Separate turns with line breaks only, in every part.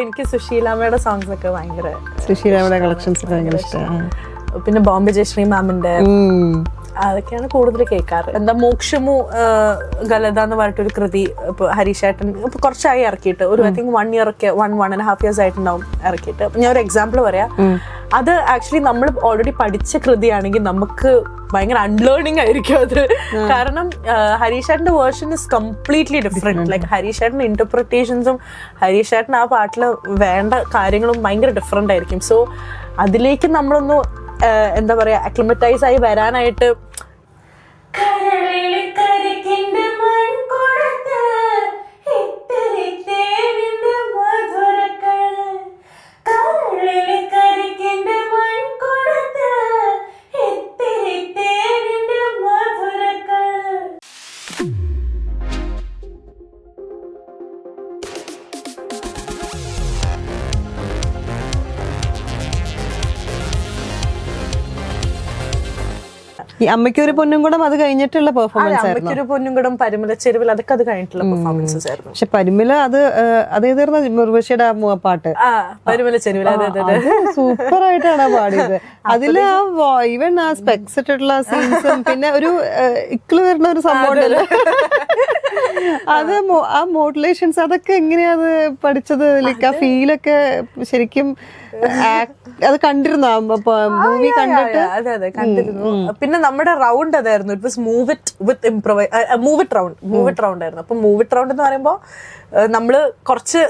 എനിക്ക് സുശീലാമ്മയുടെ സോങ്സ് ഒക്കെ ഭയങ്കര
സുശീലാമ്മയുടെ കളക്ഷൻസ് ഒക്കെ ഭയങ്കര ഇഷ്ടമാണ്.
പിന്നെ ബോംബെ ജയശ്രീ മാമിന്റെ അതൊക്കെയാണ് കൂടുതൽ കേൾക്കാറ്. എന്താ മോക്ഷമു ഗലത എന്ന് പറഞ്ഞിട്ടൊരു കൃതി ഇപ്പൊ ഹരീഷേട്ടൻ ഇപ്പൊ കുറച്ചായി ഇറക്കിയിട്ട് ഒരു ഐ തിങ്ക് 1 year ഒക്കെ 1.5 years ആയിട്ടുണ്ടാവും ഇറക്കിയിട്ട്. ഞാൻ ഒരു എക്സാമ്പിൾ പറയാം. അത് ആക്ച്വലി നമ്മൾ ഓൾറെഡി പഠിച്ച കൃതിയാണെങ്കിൽ നമുക്ക് ഭയങ്കര അൺലേണിംഗ് ആയിരിക്കും അത്. കാരണം ഹരീഷേട്ടന്റെ version is completely different. Like ഹരീഷേട്ടന്റെ ഇന്റർപ്രിട്ടേഷൻസും ഹരീഷേട്ടൻ ആ പാട്ടിൽ വേണ്ട കാര്യങ്ങളും ഭയങ്കര ഡിഫറെന്റ് ആയിരിക്കും. സോ അതിലേക്ക് നമ്മളൊന്ന് എന്താ പറയാ അക്ലിമറ്റൈസ് ആയി വരാനായിട്ട്
ഈ അമ്മയ്ക്കൊരു പൊന്നും കൂടെ അത് കഴിഞ്ഞിട്ടുള്ള പെർഫോമൻസ് ആയിരുന്നു.
അമ്മയ്ക്കൊരു പൊന്നും കൂടെ പരിമല ചെരുവിൽ അതൊക്കെ അത് കഴിഞ്ഞിട്ടുള്ള പെർഫോമൻസസ് ആയിരുന്നു.
പക്ഷെ പരിമല അത് അതേതായിരുന്നു ഉർവശിയുടെ ആ പാട്ട്
പരിമല ചെരുവിൽ
സൂപ്പർ ആയിട്ടാണ് പാടിയത്. അതില് ഈവൻ ആ സ്പെക്സ് ഇട്ടിട്ടുള്ള സീൻസും പിന്നെ ഒരു ഇക്കിള് വരുന്ന ഒരു സംഭവം ഉണ്ടല്ലോ, അത് ആ മോഡുലേഷൻസ് അതൊക്കെ എങ്ങനെയാ അത് പഠിച്ചത്? ലൈക്ക് ആ ഫീലൊക്കെ ശരിക്കും അത് കണ്ടിരുന്നു മൂവി കണ്ടിട്ട്?
അതെ കണ്ടിരുന്നു. പിന്നെ നമ്മുടെ റൗണ്ട് അതായിരുന്നു. It was move it with move it round ആയിരുന്നു. അപ്പൊ മൂവ് ഇറ്റ് റൗണ്ട് എന്ന് പറയുമ്പോ നമ്മള് കുറച്ച്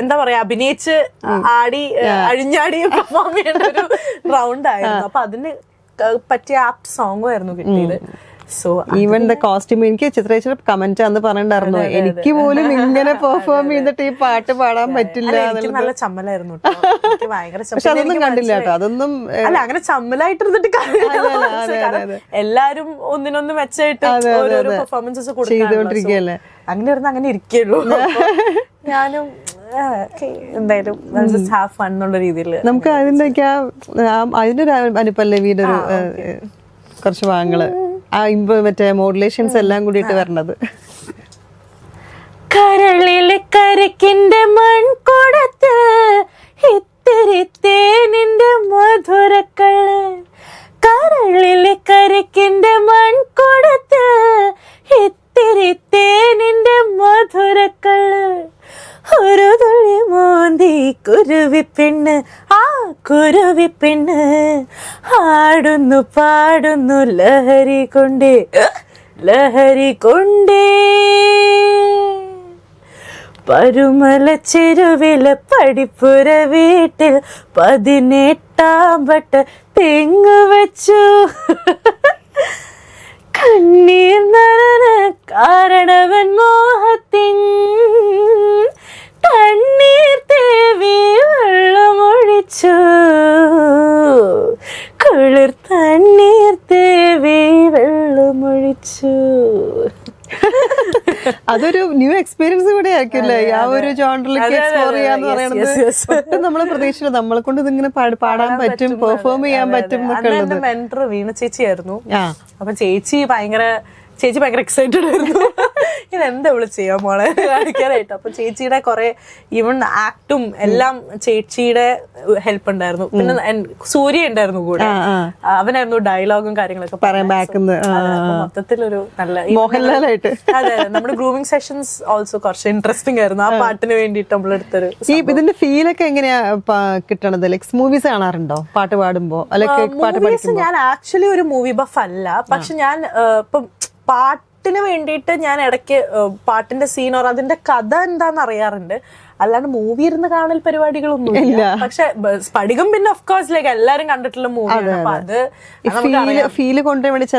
എന്താ പറയാ അഭിനയിച്ച് ആടി അഴിഞ്ഞാടി പെർഫോം ചെയ്യുന്ന ഒരു റൗണ്ട് ആയിരുന്നു. അപ്പൊ അതിന് പറ്റിയ ആപ്റ്റ് സോങ്ങും ആയിരുന്നു കിട്ടിയത്. സോ
ഈവൻ ദ കോസ്റ്റ്യൂം, എനിക്ക് ചിത്രേശ്വര കമന്റ് അന്ന് പറഞ്ഞിട്ടുണ്ടായിരുന്നു, എനിക്ക് പോലും ഇങ്ങനെ പെർഫോം ചെയ്തിട്ട് ഈ പാട്ട് പാടാൻ പറ്റില്ല.
നല്ല ചമ്മലായിരുന്നു.
പക്ഷെ അതൊന്നും കണ്ടില്ല കേട്ടോ. അതൊന്നും
അല്ല, അങ്ങനെ ചമ്മലായിട്ടിരുന്നിട്ട് എല്ലാരും ഒന്നിനൊന്ന് മെച്ചായിട്ട് ഓരോരോ പെർഫോമൻസസ് ചെയ്തോണ്ടിരിക്കല്ലേ. അങ്ങനെ ഇരുന്ന് അങ്ങനെ ഇരിക്കുള്ളൂ. ഞാനും എന്തായാലും ഹാവ് ഫൺ എന്നുള്ള രീതിയിൽ
നമുക്ക് അതിന്റെയൊക്കെ അതിന്റെ അനുപല്ലവിയുടെ ഒരു കുറച്ച് ഭാഗങ്ങള് മറ്റേ മോഡുലേഷൻസ് എല്ലാം കൂടിയിട്ട് വരണത്.
കരളിലെ കരക്കിന്റെ മൺകുടത്ത് ഇത്തിരി തേനിന്റെ മധുരക്കള്, കരളിലെ കരക്കിന്റെ മൺകുടത്ത് ഇത്തിരി തേനിന്റെ മധുരക്കള്, ഒരു തുള്ളി മോന്തി കുരുവിപ്പെണ്ണ്, ആ കുരുവിപ്പെണ്ണ് ആടുന്നു പാടുന്നു ലഹരി കൊണ്ടേ ലഹരി കൊണ്ടേ, പരുമല ചെരുവിലെ പടിപ്പുര വീട്ടിൽ 18-ാം വട്ട തെങ്ങ് വെച്ചു, കണ്ണീർ നരന കാരണവൻ മോഹത്തിൻ കണ്ണീർ തേവി വെള്ളമൊഴിച്ചു, കുളിർ തണ്ണീർ തേവി വെള്ളമൊഴിച്ചു.
അതൊരു ന്യൂ എക്സ്പീരിയൻസ് കൂടെ ആയിരിക്കില്ലേ ആ ഒരു ജോണറിലേക്ക് എക്സ്പ്ലോർ ചെയ്യാന്ന് പറയുന്നത്. നമ്മള് പ്രതീക്ഷിച്ചില്ല നമ്മളെ കൊണ്ട് ഇതിങ്ങനെ പാടാൻ പറ്റും, പെർഫോം ചെയ്യാൻ പറ്റും എന്നൊക്കെ ഉള്ളത്.
മെന്റർ വീണ ചേച്ചിയായിരുന്നു. അപ്പൊ ചേച്ചി ഭയങ്കര എക്സൈറ്റഡ് ആയിരുന്നു. ഇതെന്താ വിളിച്ച് ചെയ്യാൻ മോളെ കാണിക്കാനായിട്ട്. അപ്പൊ ചേച്ചിയുടെ കുറെ ഈവൻ ആക്ടും എല്ലാം ചേച്ചിയുടെ ഹെൽപ്പ് ഉണ്ടായിരുന്നു. പിന്നെ സൂര്യ ഉണ്ടായിരുന്നു കൂടെ, അവനായിരുന്നു ഡയലോഗും കാര്യങ്ങളൊക്കെ പറയാൻ. മൊത്തത്തിലൊരു നല്ല
മോഹൻലാലായിട്ട്.
അതെ, നമ്മുടെ ഗ്രൂമിംഗ് സെഷൻസ് ഓൾസോ കുറച്ച് ഇൻട്രസ്റ്റിംഗ് ആയിരുന്നു. ആ പാട്ടിന് വേണ്ടിയിട്ട് നമ്മളെടുത്തൊരു
ഇതിന്റെ ഫീലൊക്കെ എങ്ങനെയാ കിട്ടണത്? ലൈക് മൂവീസ് കാണാറുണ്ടോ പാട്ട് പാടുമ്പോ? അല്ലെങ്കിൽ
ഞാൻ ആക്ച്വലി ഒരു മൂവി ബഫ് അല്ല. പക്ഷെ ഞാൻ ഇപ്പം പാട്ടിന് വേണ്ടിയിട്ട് ഞാൻ ഇടയ്ക്ക് പാട്ടിന്റെ സീനോ അതിന്റെ കഥ എന്താന്ന് അറിയാറുണ്ട്. അല്ലാണ്ട് മൂവി ഇരുന്ന് കാണൽ പരിപാടികളൊന്നും ഇല്ല. പക്ഷെ സ്പടികം പിന്നെ ഓഫ് കോഴ്സ് ലൈക്ക് എല്ലാരും കണ്ടിട്ടുള്ള മൂവിയാണ്. അപ്പൊ അത്
ഫീല് കൊണ്ടുവരാൻ വേണ്ടി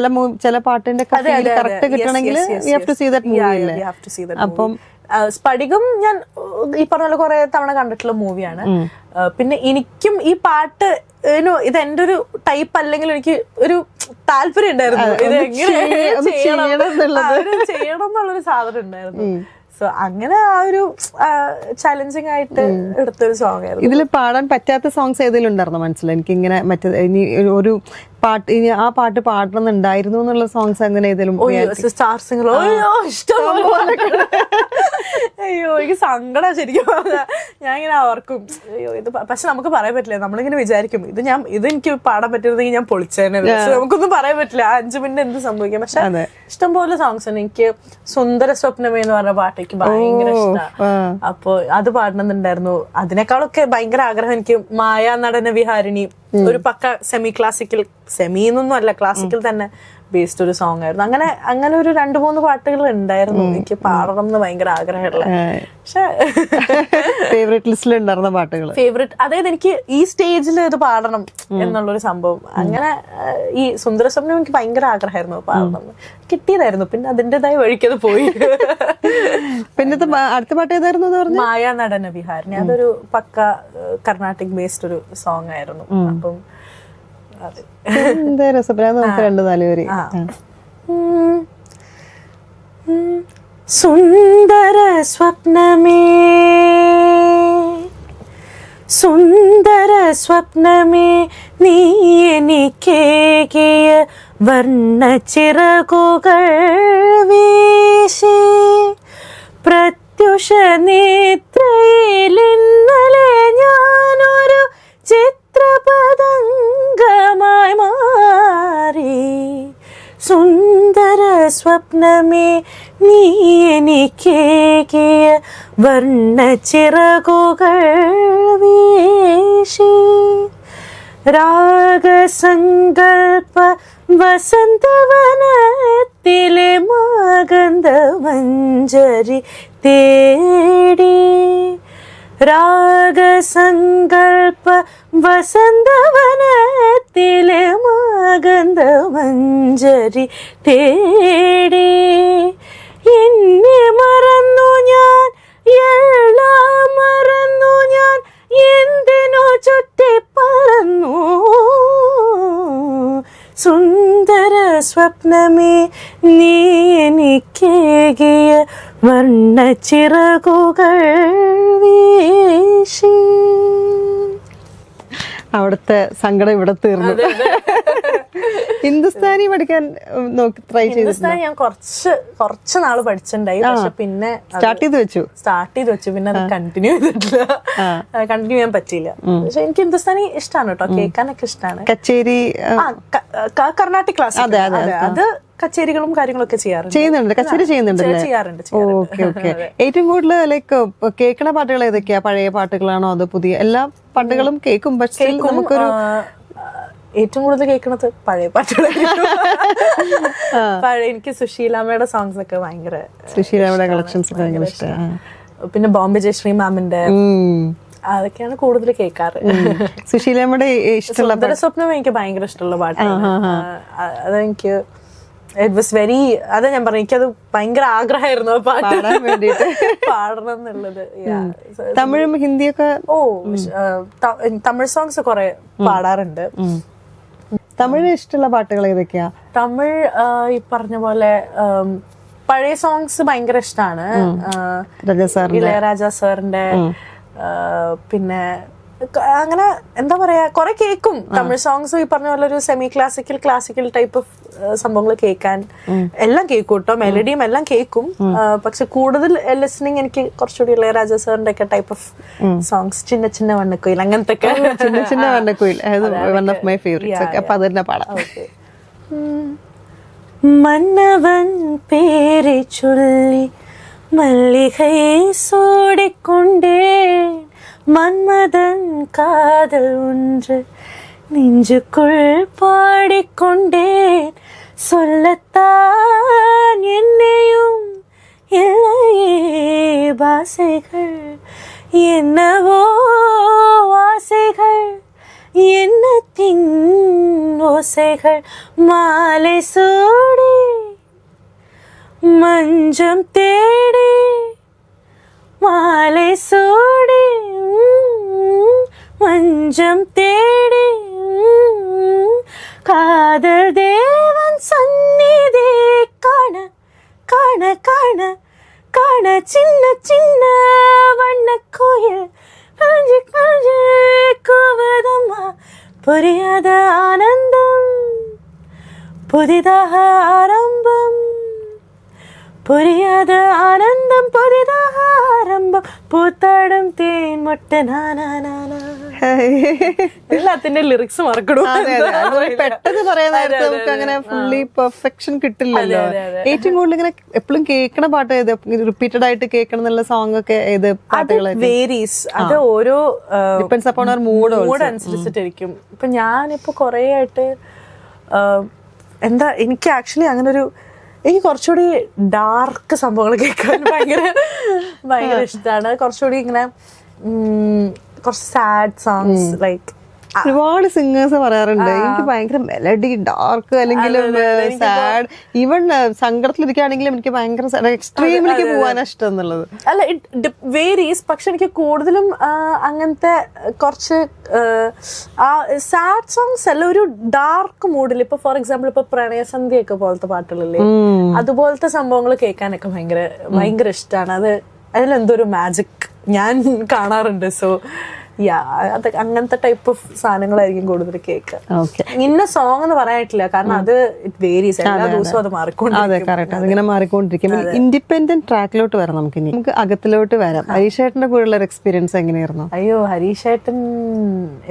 ചില പാട്ടിന്റെ കറക്റ്റ് കിട്ടണമെങ്കിൽ
അപ്പം സ്പടികം ഞാൻ ഈ പറഞ്ഞ കുറെ തവണ കണ്ടിട്ടുള്ള മൂവിയാണ്. പിന്നെ എനിക്കും ഈ പാട്ട് ഇത് എന്റെ ഒരു ടൈപ്പ് അല്ലെങ്കിൽ എനിക്ക് ഒരു താല്പര്യം ഉണ്ടായിരുന്നു, ഇത് എങ്ങനെ ചെയ്യണം എന്നുള്ളൊരു സാധനം ഉണ്ടായിരുന്നു. സോ അങ്ങനെ ആ ഒരു ചാലഞ്ചിങ് ആയിട്ട് എടുത്തൊരു സോങ് ആയിരുന്നു.
ഇതിൽ പാടാൻ പറ്റാത്ത സോങ്സ് ഏതെങ്കിലും ഉണ്ടായിരുന്നോ മനസ്സിലായി? എനിക്ക് ഇങ്ങനെ മറ്റേ ഇനി ഒരു പാട്ട് ഇനി ആ പാട്ട് പാടണമെന്നുണ്ടായിരുന്നു എന്നുള്ള സോങ്സ് അങ്ങനെ ഏതെങ്കിലും?
സ്റ്റാർ സിംഗർ ഇഷ്ടംപോലെ. അയ്യോ എനിക്ക് സങ്കടം ശരിക്കും പറഞ്ഞാൽ. ഞാൻ ഇങ്ങനെ ഓർക്കും അയ്യോ ഇത് പക്ഷെ നമുക്ക് പറയാൻ പറ്റില്ല. നമ്മളിങ്ങനെ വിചാരിക്കും ഇത് എനിക്ക് പാടാൻ പറ്റുന്നെങ്കിൽ ഞാൻ പൊളിച്ചേനെ. പക്ഷെ നമുക്കൊന്നും പറയാൻ പറ്റില്ല 5 മിനിറ്റ് എന്ത് സംഭവിക്കാം. പക്ഷെ ഇഷ്ടംപോലെ സോങ്സ് ഉണ്ട്. എനിക്ക് സുന്ദര സ്വപ്നമേ എന്ന് പറഞ്ഞ പാട്ട് എനിക്ക് ഭയങ്കര ഇഷ്ടമാണ്. അപ്പൊ അത് പാടണമെന്നുണ്ടായിരുന്നു. അതിനേക്കാളൊക്കെ ഭയങ്കര ആഗ്രഹം എനിക്ക് മായാ നടന വിഹാരിണി, ഒരു പക്ക സെമി ക്ലാസിക്കൽ, സെമി എന്നൊന്നും അല്ല ക്ലാസിക്കൽ തന്നെ ബേസ്ഡ് ഒരു സോങ് ആയിരുന്നു. അങ്ങനെ ഒരു 2-3 പാട്ടുകൾ ഉണ്ടായിരുന്നു എനിക്ക് പാടണം എന്ന് ഭയങ്കര ആഗ്രഹമുള്ള. പക്ഷെ
ഫേവറേറ്റ് ലിസ്റ്റിൽ ഉണ്ടായിരുന്ന പാട്ടുകൾ
ഫേവറേറ്റ്, അതായത് എനിക്ക് ഈ സ്റ്റേജിൽ ഇത് പാടണം എന്നുള്ളൊരു സംഭവം. അങ്ങനെ ഈ സുന്ദര സ്വപ്നം എനിക്ക് ഭയങ്കര ആഗ്രഹമായിരുന്നു പാടണം. കിട്ടിയതായിരുന്നു. പിന്നെ അതിൻ്റെതായ വഴിക്കത് പോയി.
പിന്നത്തെ അടുത്ത പാട്ട് ഏതായിരുന്നു?
മായാ നടന വിഹാരിണി. അതൊരു പക്ക കർണാട്ടിക് ബേസ്ഡ് ഒരു സോങ് ആയിരുന്നു. അപ്പം
എന്താ രസപ്രായം നമുക്ക് 2-4 വരി.
സുന്ദര സ്വപ്നമേ സുന്ദര സ്വപ്നമേ നീ എനിക്കേകിയ വർണ്ണ ചിറകുകൾ വീശി പ്രത്യുഷ നേത്രയിൽ ഇന്നലെ ഞാനൊരു ചിത്രപതംഗമായി മാറി. സുന്ദര സ്വപ്നമേ നീ എനിക്കേകിയ വർണ്ണ ചിറകുകൾ വീശി രാഗസങ്കൽപ്പ വസന്തവനത്തിലെ മാഗന്ധ മഞ്ജരി തേടി. രാഗസങ്കൽപ്പ വസന്തവനത്തിലെ മാഗന്ധ മഞ്ജരി തേടി. എന്നെ മറന്നു ഞാൻ, എല്ലാം മറന്നു ഞാൻ, എന്തിനോ ചുറ്റി പറന്നു. സുന്ദര സ്വപ്നമേ നീ എനിക്കേകിയ വർണ്ണ ചിറകുകൾ വീശി.
അവിടുത്തെ സങ്കടം ഇവിടെ തീർന്നു. ഹിന്ദുസ്ഥാനി പഠിക്കാൻ ട്രൈ ചെയ്തു.
ഹിന്ദുസ്ഥാനി ഞാൻ കുറച്ച് നാള് പഠിച്ചിട്ടുണ്ടായി. പക്ഷെ പിന്നെ
സ്റ്റാർട്ട് ചെയ്ത് വെച്ചു.
പിന്നെ അത് കണ്ടിന്യൂ ചെയ്തിട്ടില്ല. കണ്ടിന്യൂ ചെയ്യാൻ പറ്റിയില്ല. പക്ഷെ എനിക്ക് ഹിന്ദുസ്ഥാനി ഇഷ്ടമാണ് കേട്ടോ, കേൾക്കാനൊക്കെ ഇഷ്ടമാണ്.
കച്ചേരി
കർണാട്ടിക് ക്ലാസ് അത് കച്ചേരികളും കാര്യങ്ങളൊക്കെ
ചെയ്യുന്നുണ്ട്. കച്ചേരി ചെയ്യുന്നുണ്ട്. Okay okay. ഏറ്റവും കൂടുതൽ ലൈക്ക് കേൾക്കണ പാട്ടുകൾ ഏതൊക്കെയാ? പഴയ പാട്ടുകളാണോ അതോ പുതിയ? എല്ലാ പാട്ടുകളും കേൾക്കും. പക്ഷേ നമുക്കൊരു
ഏറ്റവും കൂടുതൽ കേൾക്കുന്നത് പഴയ പാട്ടുകളാണ്. എനിക്ക് സുശീലാമ്മയുടെ സോങ്സ് ഒക്കെ ഭയങ്കര,
സുശീലാമ്മയുടെ കളക്ഷൻസ് ഭയങ്കര ഇഷ്ടമാണ്.
പിന്നെ ബോംബെ ജയശ്രീ മാമിന്റെ അതൊക്കെയാണ് കൂടുതൽ കേൾക്കാറ്.
സുശീലാമ്മയുടെ ഇഷ്ടമുള്ള
സുന്ദര സ്വപ്നം എനിക്ക് ഭയങ്കര ഇഷ്ടമുള്ള പാട്ടാണ്. അതെനിക്ക് ഇറ്റ് വാസ് വെരി, അതാ ഞാൻ പറഞ്ഞു, എനിക്കത് ഭയങ്കര ആഗ്രഹമായിരുന്നു പാടാൻ വേണ്ടിട്ട് പാടണം എന്നുള്ളത്.
തമിഴും ഹിന്ദിയൊക്കെ
തമിഴ് സോങ്സ് കുറെ പാടാറുണ്ട്.
തമിഴ് ഇഷ്ടമുള്ള പാട്ടുകൾ ഏതൊക്കെയാ?
തമിഴ് ഈ പറഞ്ഞ പോലെ പഴയ സോങ്സ് ഭയങ്കര ഇഷ്ടമാണ്. ഇളയരാജ സാറിന്റെ, പിന്നെ അങ്ങനെ എന്താ പറയാ കുറെ കേൾക്കും തമിഴ് സോങ്സ്. ഈ പറഞ്ഞ പോലെ ഒരു സെമി ക്ലാസിക്കൽ ടൈപ്പ് ഓഫ് സംഭവങ്ങൾ കേൾക്കാൻ എല്ലാം കേൾക്കും കേട്ടോ, മെലഡിയും എല്ലാം കേൾക്കും. പക്ഷെ കൂടുതൽ ലിസണിങ് എനിക്ക് കുറച്ചുകൂടി ഇളയരാജ സാറിന്റെ ഒക്കെ ടൈപ്പ് ഓഫ് സോങ്സ്, ചിന്ന ചിന്ന വണ്ണക്കുയിൽ, അങ്ങനത്തെ
ചിന്ന വണ്ണക്കുയിൽ വൺ ഓഫ് മൈ ഫേവറേറ്റ്സ്. അപ്പൊ അത് തന്നെ പാടാം.
മന്നവൻ പേരെ ചൊല്ലി മല്ലികை சூடிக்கொண்டேன், மன்மதன் காதல் ஒன்று நெஞ்சுக்குள் பாடிக்கொண்டேன், சொல்லத்தான் என்னையும் இல்லையே பாசைகள், என்னவோ ஆசைகள், எண்ணத்தின் ஓசைகள், மாலை சூடி மஞ்சம் தேடி, மாலை சூடி மஞ்சம் தேடி, காதல் தேவன் சந்நிதி காண காண காண காண சின்ன சின்ன வண்ண கோயில் காஞ்சி காஞ்சி கூவதம்மா புரியாத ஆனந்தம் புதிதாக ஆரம்பம் புரியாத ஆனந்தம் புதிதாக ആരംഭം പൂത്താടും തേൻ മുട്ട എല്ലാത്തിന്റെ ലിറിക്സ് മറക്കണു.
പെട്ടെന്ന് പറയാൻ നേരത്തെ നമുക്ക് അങ്ങനെ ഫുള്ളി പെർഫെക്ഷൻ കിട്ടില്ലല്ലോ. ഏറ്റവും കൂടുതൽ ഇങ്ങനെ എപ്പോഴും കേൾക്കണ പാട്ട് ഏത്, റിപ്പീറ്റഡ് ആയിട്ട് കേൾക്കണം എന്നുള്ള സോങ് ഒക്കെ ഏത് പാട്ടുകൾ?
വേരീസ്. അത് ഓരോ
ഡിപ്പെൻഡ്സ് അപ്പോൺ അവർ മൂഡ്
അനുസരിച്ചിട്ടിരിക്കും. ഇപ്പൊ ഞാനിപ്പോ കൊറേ ആയിട്ട് എന്താ എനിക്ക് ആക്ച്വലി അങ്ങനൊരു എനിക്ക് കുറച്ചുകൂടി ഡാർക്ക് സംഭവങ്ങൾ കേൾക്കാൻ ഭയങ്കര ഇഷ്ടമാണ്. കുറച്ചുകൂടി ഇങ്ങനെ കുറച്ച് സാഡ് സോങ്സ് ലൈക്ക്
ഒരുപാട് സിംഗേഴ്സ് പറയാറുണ്ട് എനിക്ക് ഭയങ്കര മെലഡി ഡാർക്ക് അല്ലെങ്കിൽ സാഡ്, ഈവൻ സങ്കടത്തിലിരിക്കുകയാണെങ്കിലും എനിക്ക് ഭയങ്കര എക്സ്ട്രീമിലേക്ക് പോകാനാണ് ഇഷ്ടം എന്നുള്ളത്.
അല്ല, ഇറ്റ് വേരീസ്. പക്ഷെ എനിക്ക് കൂടുതലും അങ്ങനത്തെ കുറച്ച് സാഡ് സോങ്സ് അല്ല, ഒരു ഡാർക്ക് മൂഡിൽ. ഇപ്പൊ ഫോർ എക്സാമ്പിൾ ഇപ്പൊ പ്രണയസന്ധ്യൊക്കെ പോലത്തെ പാട്ടുകളില്ലേ, അതുപോലത്തെ സംഭവങ്ങൾ കേൾക്കാനൊക്കെ ഭയങ്കര ഇഷ്ടമാണ്. അതിലെന്തോ ഒരു മാജിക് ഞാൻ കാണാറുണ്ട്. സോ അങ്ങനത്തെ ടൈപ്പ് ഓഫ് സാധനങ്ങളായിരിക്കും കൂടുതൽ കേക്ക്. ഇന്ന സോങ് എന്ന് പറയാനിട്ടില്ല, കാരണം അത് ഇറ്റ് വേരീസ്. എല്ലാ ദിവസവും അത് മാറിക്കൊണ്ടിരിക്കും.
അതിങ്ങനെ മാറിക്കൊണ്ടിരിക്കും. ഇൻഡിപെൻഡന്റ് ട്രാക്കിലോട്ട് വരാം. നമുക്ക് അകത്തിലോട്ട് വരാം. ഹരീഷേട്ടന്റെ കൂടെയുള്ള ഒരു എക്സ്പീരിയൻസ് എങ്ങനെയായിരുന്നു?
അയ്യോ, ഹരീഷേട്ടൻ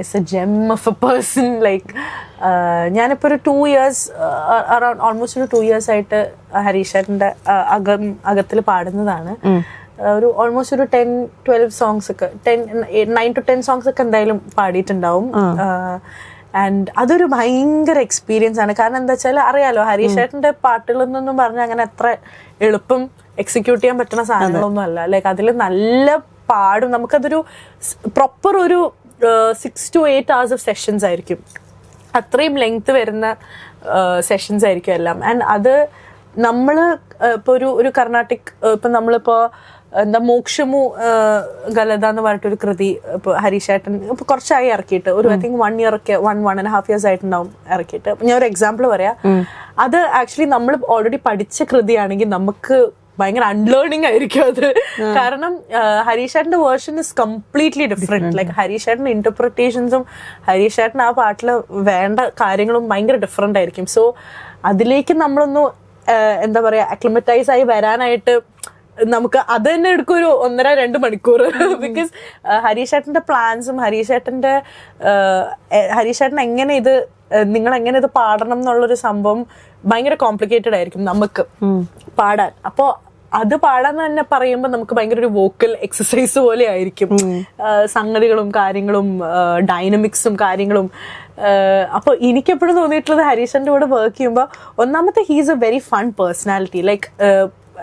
is a gem of a person. Like ഞാനിപ്പോ ഒരു 2 years അറൌണ്ട് ഓൾമോസ്റ്റ് ഒരു 2 years ആയിട്ട് ഹരീഷേട്ടന്റെ അകത്തിൽ പാടുന്നതാണ്. ഒരു ഓൾമോസ്റ്റ് ഒരു 10-12 സോങ്സ് ഒക്കെ 9 to 10 സോങ്സ് ഒക്കെ എന്തായാലും പാടിയിട്ടുണ്ടാവും. ആൻഡ് അതൊരു ഭയങ്കര എക്സ്പീരിയൻസ് ആണ്. കാരണം എന്താ വെച്ചാൽ അറിയാലോ, ഹരീഷേട്ടന്റെ പാട്ടുകളിൽ നിന്നൊന്നും പറഞ്ഞാൽ അങ്ങനെ അത്ര എളുപ്പം എക്സിക്യൂട്ട് ചെയ്യാൻ പറ്റുന്ന സാധനങ്ങളൊന്നും അല്ല. ലൈക്ക് അതിൽ നല്ല പാടും. നമുക്കതൊരു പ്രോപ്പർ ഒരു 6 to 8 hours ഓഫ് സെഷൻസ് ആയിരിക്കും. അത്രയും ലെങ്ത് വരുന്ന സെഷൻസ് ആയിരിക്കും എല്ലാം. ആൻഡ് അത് നമ്മള് ഇപ്പൊ ഒരു കർണാട്ടിക്, ഇപ്പൊ നമ്മളിപ്പോ എന്താ മോക്ഷമു ഗലത എന്ന് പറഞ്ഞിട്ടൊരു കൃതി ഇപ്പൊ ഹരീഷേട്ടൻ ഇപ്പൊ കുറച്ചായി ഇറക്കിയിട്ട്, ഒരു ഐ തിങ്ക് 1 year ഒക്കെ 1.5 years ആയിട്ടുണ്ടാവും ഇറക്കിയിട്ട്. ഞാൻ ഒരു എക്സാമ്പിൾ പറയാം. അത് ആക്ച്വലി നമ്മൾ ഓൾറെഡി പഠിച്ച കൃതിയാണെങ്കിൽ നമുക്ക് ഭയങ്കര അൺലേണിംഗ് ആയിരിക്കും അത്. കാരണം ഹരീഷേട്ടന്റെ version is completely different. Like ഹരീഷേട്ടന്റെ ഇന്റർപ്രിട്ടേഷൻസും ഹരീഷേട്ടൻ ആ പാട്ടിൽ വേണ്ട കാര്യങ്ങളും ഭയങ്കര ഡിഫറെന്റ് ആയിരിക്കും. സോ അതിലേക്ക് നമ്മളൊന്ന് എന്താ പറയാ അക്ലിമറ്റൈസ് ആയി വരാനായിട്ട് നമുക്ക് അത് തന്നെ എടുക്കും ഒരു 1.5-2 മണിക്കൂർ. ബിക്കോസ് ഹരീഷേട്ടന്റെ പ്ലാൻസും ഹരീഷേട്ടൻ എങ്ങനെ ഇത് നിങ്ങൾ എങ്ങനെ ഇത് പാടണം എന്നുള്ളൊരു സംഭവം ഭയങ്കര കോംപ്ലിക്കേറ്റഡ് ആയിരിക്കും നമുക്ക് പാടാൻ. അപ്പോ അത് പാടാന്ന് തന്നെ പറയുമ്പോൾ നമുക്ക് ഭയങ്കര ഒരു വോക്കൽ എക്സസൈസ് പോലെ ആയിരിക്കും സംഗതികളും കാര്യങ്ങളും ഡൈനമിക്സും കാര്യങ്ങളും. അപ്പോൾ എനിക്കെപ്പോഴും തോന്നിയിട്ടുള്ളത് ഹരീഷന്റെ കൂടെ വർക്ക് ചെയ്യുമ്പോൾ ഒന്നാമത്തെ he's A very fun personality. Like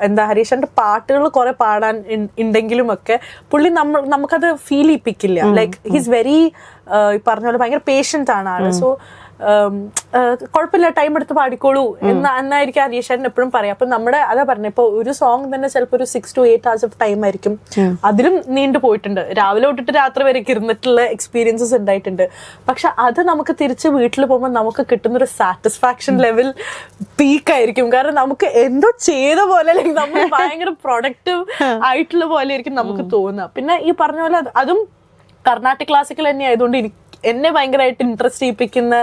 എന്താ ഹരീഷന്റെ പാട്ടുകൾ കുറെ പാടാൻ ഉണ്ടെങ്കിലും ഒക്കെ പുള്ളി നമുക്കത് ഫീൽ ചെയ്യിപ്പിക്കില്ല. ലൈക്ക് ഹീസ് വെരി പറഞ്ഞ പോലെ ഭയങ്കര പേഷ്യന്റ് ആണ് ആള്. സോ കുഴപ്പമില്ല, ടൈം എടുത്ത് പാടിക്കോളൂ എന്നായിരിക്കും ഹരീഷേട്ടൻ എപ്പോഴും പറയാം. അപ്പൊ നമ്മുടെ അതാ പറഞ്ഞ ഇപ്പൊ ഒരു സോങ് തന്നെ ചിലപ്പോൾ ഒരു 6 to 8 hours ഓഫ് ടൈം ആയിരിക്കും. അതിലും നീണ്ടു പോയിട്ടുണ്ട്. രാവിലെ തൊട്ടിട്ട് രാത്രി വരെയൊക്കെ ഇരുന്നിട്ടുള്ള എക്സ്പീരിയൻസസ് ഉണ്ടായിട്ടുണ്ട്. പക്ഷെ അത് നമുക്ക് തിരിച്ച് വീട്ടിൽ പോകുമ്പോൾ നമുക്ക് കിട്ടുന്നൊരു സാറ്റിസ്ഫാക്ഷൻ ലെവൽ പീക്കായിരിക്കും. കാരണം നമുക്ക് എന്തോ ചെയ്ത പോലെ അല്ലെങ്കിൽ നമ്മൾ ഭയങ്കര പ്രൊഡക്റ്റീവ് ആയിട്ടുള്ള പോലെ ആയിരിക്കും നമുക്ക് തോന്നുക. പിന്നെ ഈ പറഞ്ഞ പോലെ അതും കർണാട്ടിക് ക്ലാസിക്കൽ തന്നെ ആയതുകൊണ്ട് എന്നെ ഭയങ്കരമായിട്ട് ഇൻട്രസ്റ്റ് ചെയ്യിപ്പിക്കുന്ന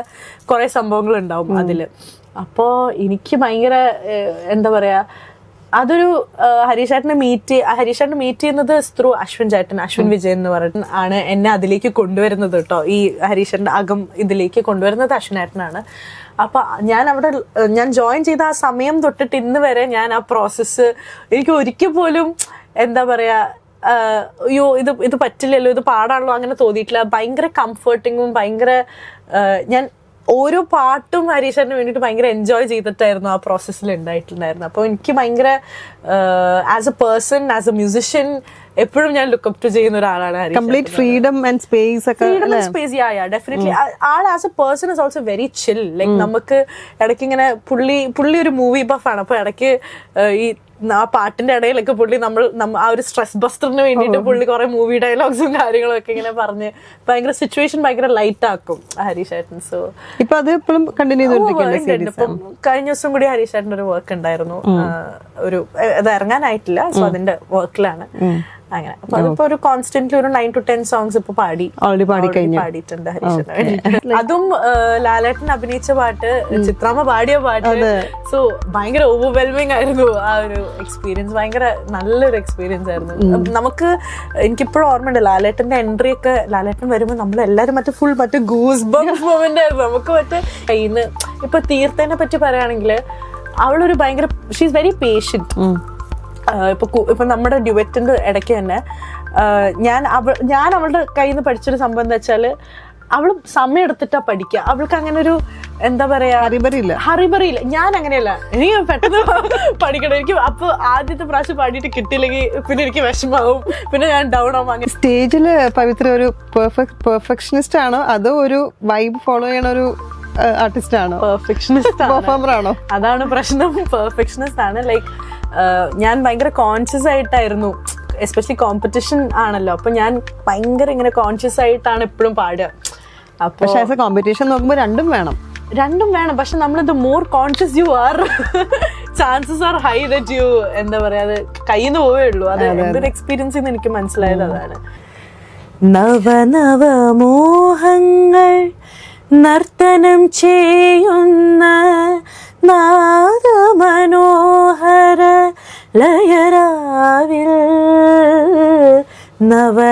കുറെ സംഭവങ്ങൾ ഉണ്ടാവും അതില്. അപ്പോ എനിക്ക് ഭയങ്കര എന്താ പറയാ അതൊരു ഹരീഷേട്ടനെ മീറ്റ് ചെയ്യുന്നത് ത്രൂ അശ്വിൻ വിജയൻ എന്ന് പറഞ്ഞിട്ട് ആണ് എന്നെ അതിലേക്ക് കൊണ്ടുവരുന്നത് കേട്ടോ. ഈ ഹരീഷേട്ടന്റെ അകം ഇതിലേക്ക് കൊണ്ടുവരുന്നത് അശ്വിനേട്ടനാണ്. അപ്പൊ ഞാൻ ജോയിൻ ചെയ്ത ആ സമയം തൊട്ടിട്ട് ഇന്ന് വരെ ഞാൻ ആ പ്രോസസ്സ് എനിക്ക് ഒരിക്കൽ പോലും എന്താ പറയാ അയ്യോ ഇത് പറ്റില്ലല്ലോ, ഇത് പാടാണല്ലോ അങ്ങനെ തോന്നിയിട്ടില്ല. ഭയങ്കര കംഫർട്ടിങ്ങും ഭയങ്കര ഞാൻ ഓരോ പാട്ടും ഹരീഷേട്ടന് വേണ്ടിയിട്ട് ഭയങ്കര എൻജോയ് ചെയ്തിട്ടായിരുന്നു ആ പ്രോസസ്സിൽ ഉണ്ടായിട്ടുണ്ടായിരുന്നു. അപ്പോൾ എനിക്ക് ഭയങ്കര as A person, as A musician എപ്പോഴും ഞാൻ ലുക്കപ്പ് ടു ചെയ്യുന്ന ഒരാളാണ്.
കംപ്ലീറ്റ് ഫ്രീഡം ആൻഡ് സ്പേസ് ഒക്കെ.
Space definitely. All as A person is also very chill. Like നമുക്ക് ഇടയ്ക്ക് ഇങ്ങനെ പുള്ളി ഒരു മൂവി ബഫ് ആണ്. അപ്പൊ ഇടയ്ക്ക് ഈ ആ പാട്ടിന്റെ ഇടയിലൊക്കെ പുള്ളി ആ ഒരു സ്ട്രെസ് ബസ്റ്ററിന് വേണ്ടിയിട്ട് പുള്ളി കുറെ മൂവി ഡയലോഗ്സും കാര്യങ്ങളും ഒക്കെ ഇങ്ങനെ പറഞ്ഞ് ഭയങ്കര സിറ്റുവേഷൻ ഭയങ്കര ലൈറ്റ് ആക്കും ഹരീഷ് ഏട്ടൻ. സോ
ഇപ്പൊ അത് ഇപ്പോഴും കണ്ടിന്യൂ ചെയ്തോണ്ടിരിക്കുകയാണ്.
ഇപ്പം കഴിഞ്ഞ ദിവസം കൂടി ഹരീഷ് ഏട്ടൻ്റെ ഒരു വർക്ക് ഉണ്ടായിരുന്നു, ഒരു അത് ഇറങ്ങാനായിട്ടില്ല, സോ അതിന്റെ വർക്കിലാണ്. അങ്ങനെ അപ്പൊ അതിപ്പോ ഒരു കോൺസ്റ്റന്റ്ലി ഒരു 9 to 10 സോങ്സ് ഇപ്പൊ പാടിയിട്ടുണ്ട് ഹരീഷന് വേണ്ടി. അതും ലാലേട്ടൻ അഭിനയിച്ച പാട്ട്, ചിത്രാമ്മ പാടിയ പാട്ട്. സോ ഭയങ്കര ഓവർവെൽമിംഗ് ആയിരുന്നു ആ ഒരു എക്സ്പീരിയൻസ്. ഭയങ്കര നല്ലൊരു എക്സ്പീരിയൻസ് ആയിരുന്നു. നമുക്ക് എനിക്കിപ്പോഴും ഓർമ്മയുണ്ട് ലാലേട്ടന്റെ എൻട്രി ഒക്കെ. ലാലേട്ടൻ വരുമ്പോൾ നമ്മളെല്ലാരും മറ്റേ ഗൂസ് ബംസ് മൊമെന്റ് ആയിരുന്നു നമുക്ക്. കയ്യിന്ന് ഇപ്പൊ തീർത്ഥനെ പറ്റി പറയുകയാണെങ്കിൽ അവളൊരു ഭയങ്കര ഷീസ് വെരി പേഷ്യന്റ്. ഇപ്പൊ നമ്മുടെ ഡ്യുവറ്റിന്റെ ഇടയ്ക്ക് തന്നെ ഞാൻ അവളുടെ കയ്യിൽ നിന്ന് പഠിച്ചൊരു സംഭവം എന്താ വെച്ചാല്, അവള് സമയം എടുത്തിട്ടാ പഠിക്കുക. അവൾക്ക് അങ്ങനെ ഒരു എന്താ പറയാ ഹറിബറിയില്ല. ഞാൻ അങ്ങനെയല്ല, എനിക്ക് പെട്ടെന്ന് പഠിക്കണം. എനിക്ക് അപ്പൊ ആദ്യത്തെ പ്രാവശ്യം പാടിയിട്ട് കിട്ടിയില്ലെങ്കിൽ പിന്നെ എനിക്ക് വിഷമാവും, പിന്നെ ഞാൻ ഡൗൺ ആവും. അങ്ങനെ
സ്റ്റേജില് പവിത്ര ഒരു പെർഫെക്ഷനിസ്റ്റ് ആണോ അതോ ഒരു വൈബ് ഫോളോ ചെയ്യണ ഒരു ആർട്ടിസ്റ്റ് ആണോ? പെർഫോമർ ആണോ?
അതാണ് പ്രശ്നം. പെർഫെക്ഷനിസ്റ്റ് ആണ്. ലൈക്ക് ഞാൻ ഭയങ്കര കോൺഷ്യസ് ആയിട്ടായിരുന്നു, എസ്പെഷ്യലി കോമ്പറ്റീഷൻ ആണല്ലോ. അപ്പൊ ഞാൻ ഭയങ്കര ഇങ്ങനെ കോൺഷ്യസ് ആയിട്ടാണ് എപ്പോഴും പാടുക. അപ്പൊ
കോമ്പറ്റീഷൻ നോക്കുമ്പോ രണ്ടും വേണം.
പക്ഷെ നമ്മളിത് more conscious you are, chances are high that you എന്താ പറയാ, അത് കയ്യിൽ നിന്ന് പോവേ ഉള്ളൂ. അത് എന്തൊരു എക്സ്പീരിയൻസ് എന്ന് എനിക്ക് മനസ്സിലായത് അതാണ്. നവനവമോഹങ്ങൾ നർത്തനം ചെയ്യുന്ന നാദമനോഹര ലയരാവിൽ, നവനവമോഹങ്ങൾ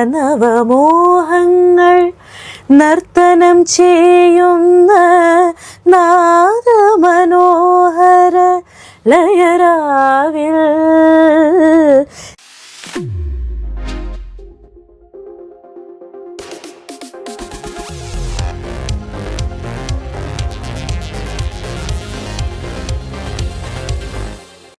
നർത്തനം ചെയ്യുന്ന നാദമനോഹര ലയരാവിൽ